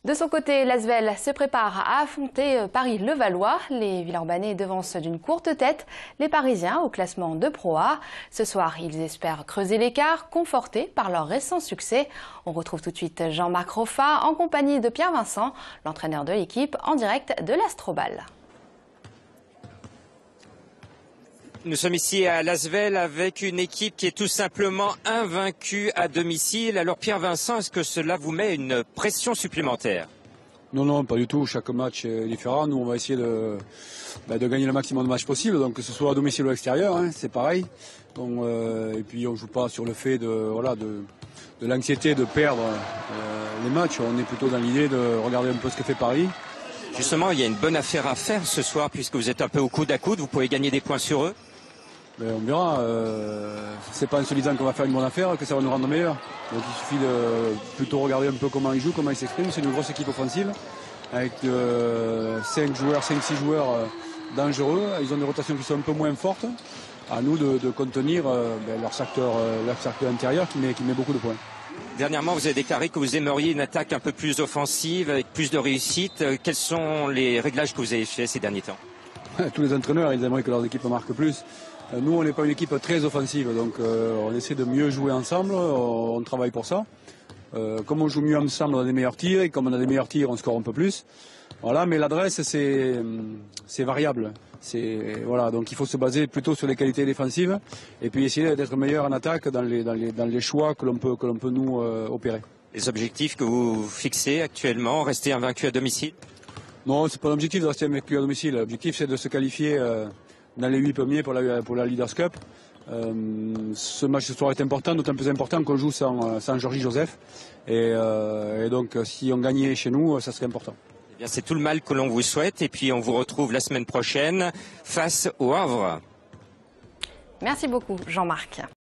De son côté, l'Asvel se prépare à affronter Paris-Levallois. Les Villeurbanais devancent d'une courte tête les Parisiens au classement de Pro A. Ce soir, ils espèrent creuser l'écart, confortés par leur récent succès. On retrouve tout de suite Jean-Marc Roffa en compagnie de Pierre Vincent, l'entraîneur de l'équipe, en direct de l'Astrobal. Nous sommes ici à l'Asvel avec une équipe qui est tout simplement invaincue à domicile. Alors Pierre Vincent, est-ce que cela vous met une pression supplémentaire? Non, pas du tout. Chaque match est différent. Nous, on va essayer de gagner le maximum de matchs possible. Donc que ce soit à domicile ou à l'extérieur, c'est pareil. Donc, et puis on ne joue pas sur le fait de l'anxiété de perdre les matchs. On est plutôt dans l'idée de regarder un peu ce que fait Paris. Justement, il y a une bonne affaire à faire ce soir puisque vous êtes un peu au coude à coude. Vous pouvez gagner des points sur eux. On verra. C'est pas en se disant qu'on va faire une bonne affaire que ça va nous rendre meilleurs. Donc il suffit de plutôt regarder un peu comment ils jouent, comment ils s'expriment. C'est une grosse équipe offensive avec 5-6 joueurs dangereux. Ils ont des rotations qui sont un peu moins fortes. À nous de contenir leur secteur intérieur qui met beaucoup de points. Dernièrement, vous avez déclaré que vous aimeriez une attaque un peu plus offensive, avec plus de réussite. Quels sont les réglages que vous avez faits ces derniers temps? Tous les entraîneurs, ils aimeraient que leurs équipes marquent plus. Nous, on n'est pas une équipe très offensive, donc on essaie de mieux jouer ensemble, on travaille pour ça. Comme on joue mieux ensemble, on a des meilleurs tirs, et comme on a des meilleurs tirs, on score un peu plus. Voilà, mais l'adresse, c'est variable. Donc il faut se baser plutôt sur les qualités défensives, et puis essayer d'être meilleur en attaque dans les choix que l'on peut nous opérer. Les objectifs que vous fixez actuellement, rester invaincu à domicile? Non, c'est pas l'objectif de rester invaincu à domicile. L'objectif, c'est de se qualifier dans les 8 premiers pour la Leaders Cup. Ce match ce soir est important, d'autant plus important qu'on joue sans Georgie Joseph. Et donc, si on gagnait chez nous, ça serait important. Eh bien, c'est tout le mal que l'on vous souhaite. Et puis, on vous retrouve la semaine prochaine face au Havre. Merci beaucoup, Jean-Marc.